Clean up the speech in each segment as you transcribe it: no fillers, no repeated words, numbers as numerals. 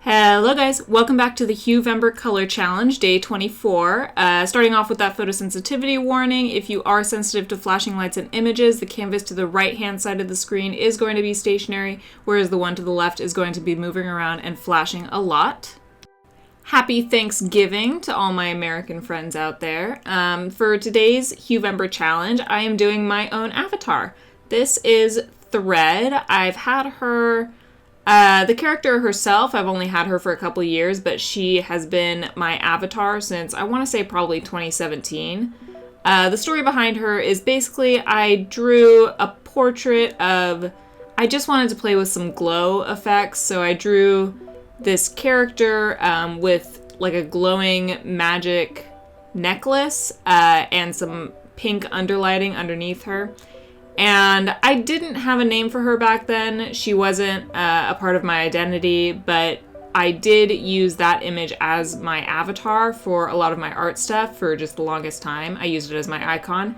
Hello guys, welcome back to the Huevember Color Challenge, day 24. Starting off with that photosensitivity warning, if you are sensitive to flashing lights and images, the canvas to the right-hand side of the screen is going to be stationary, whereas the one to the left is going to be moving around and flashing a lot. Happy Thanksgiving to all my American friends out there. For today's Huevember Challenge, I am doing my own avatar. This is Thread. I've had her... the character herself, I've only had her for a couple of years, but she has been my avatar since, I want to say, probably 2017. The story behind her is basically I drew a portrait of... I just wanted to play with some glow effects, so I drew this character with like a glowing magic necklace and some pink underlighting underneath her. And I didn't have a name for her back then. She wasn't a part of my identity, but I did use that image as my avatar for a lot of my art stuff for just the longest time. I used it as my icon.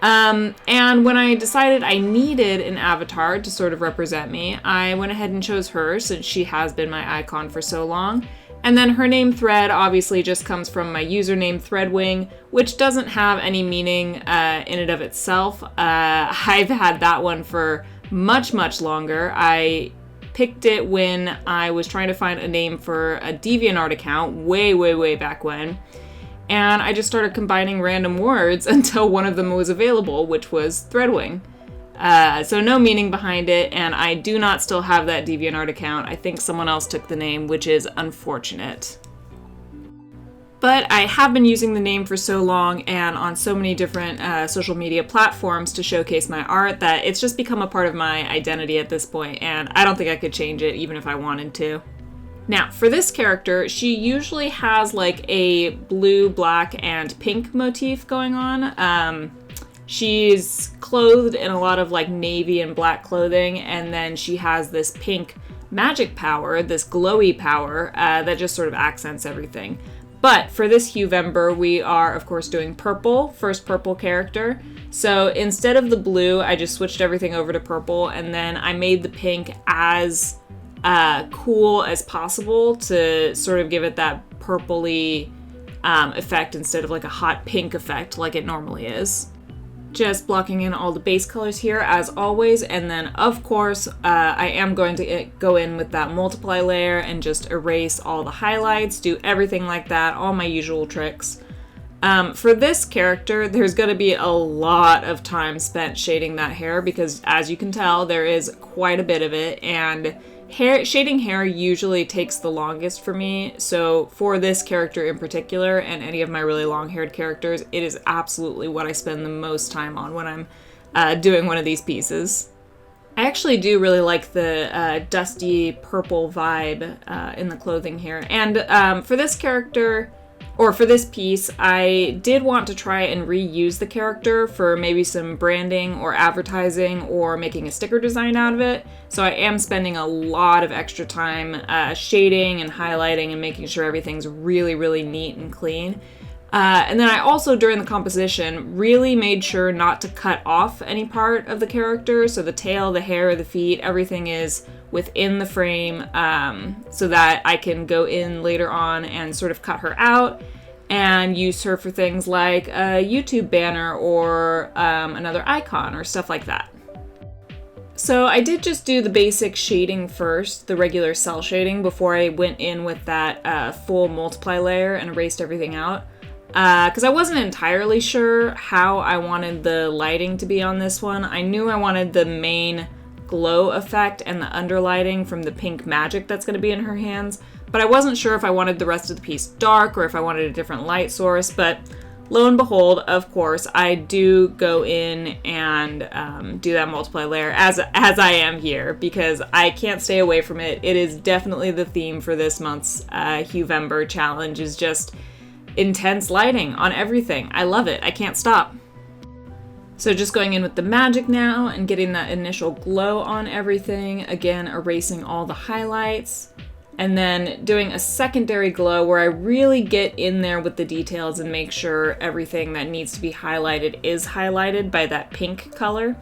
And when I decided I needed an avatar to sort of represent me, I went ahead and chose her since she has been my icon for so long. And then her name Thread obviously just comes from my username Threadwing, which doesn't have any meaning in and of itself. I've had that one for much, much longer. I picked it when I was trying to find a name for a DeviantArt account way back when. And I just started combining random words until one of them was available, which was Threadwing. So no meaning behind it, and I do not still have that DeviantArt account. I think someone else took the name, which is unfortunate. But I have been using the name for so long and on so many different social media platforms to showcase my art that it's just become a part of my identity at this point, and I don't think I could change it even if I wanted to. Now, for this character, she usually has like a blue, black, and pink motif going on. She's clothed in a lot of like navy and black clothing, and then she has this pink magic power, this glowy power, that just sort of accents everything. But for this Huevember, we are, of course, doing purple, first purple character. So instead of the blue, I just switched everything over to purple, and then I made the pink as cool as possible to sort of give it that purpley effect instead of like a hot pink effect like it normally is. Just blocking in all the base colors here as always, and then of course I am going to go in with that multiply layer and just erase all the highlights, do everything like that, all my usual tricks. For this character, there's going to be a lot of time spent shading that hair because, as you can tell, there is quite a bit of it, and shading hair usually takes the longest for me, so for this character in particular, and any of my really long-haired characters, it is absolutely what I spend the most time on when I'm doing one of these pieces. I actually do really like the dusty purple vibe in the clothing here, and for this character, or for this piece, I did want to try and reuse the character for maybe some branding or advertising or making a sticker design out of it. So I am spending a lot of extra time shading and highlighting and making sure everything's really neat and clean. And then I also, during the composition, really made sure not to cut off any part of the character. So the tail, the hair, the feet, everything is within the frame so that I can go in later on and sort of cut her out and use her for things like a YouTube banner or another icon or stuff like that. So I did just do the basic shading first, the regular cell shading, before I went in with that full multiply layer and erased everything out. Because I wasn't entirely sure how I wanted the lighting to be on this one. I knew I wanted the main glow effect and the underlighting from the pink magic that's going to be in her hands, but I wasn't sure if I wanted the rest of the piece dark or if I wanted a different light source. But lo and behold, of course, I do go in and do that multiply layer as I am here because I can't stay away from it. It is definitely the theme for this month's Huevember challenge, is just intense lighting on everything. I love it. I can't stop. So just going in with the magic now and getting that initial glow on everything, again erasing all the highlights, and then doing a secondary glow where I really get in there with the details and make sure everything that needs to be highlighted is highlighted by that pink color.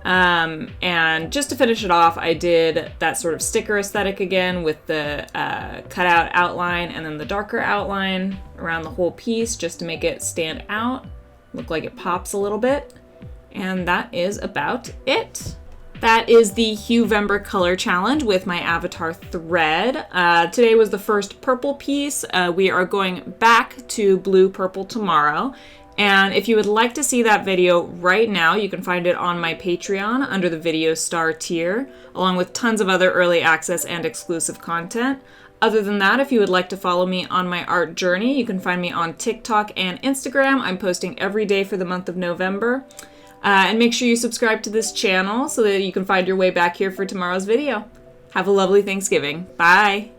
And just to finish it off, I did that sort of sticker aesthetic again with the cutout outline and then the darker outline around the whole piece just to make it stand out, look like it pops a little bit. And that is about it. That is the Huevember color challenge with my avatar thread. Today was the first purple piece. We are going back to blue purple tomorrow. And if you would like to see that video right now, you can find it on my Patreon under the Video Star tier, along with tons of other early access and exclusive content. Other than that, if you would like to follow me on my art journey, you can find me on TikTok and Instagram. I'm posting every day for the month of November. And make sure you subscribe to this channel so that you can find your way back here for tomorrow's video. Have a lovely Thanksgiving. Bye!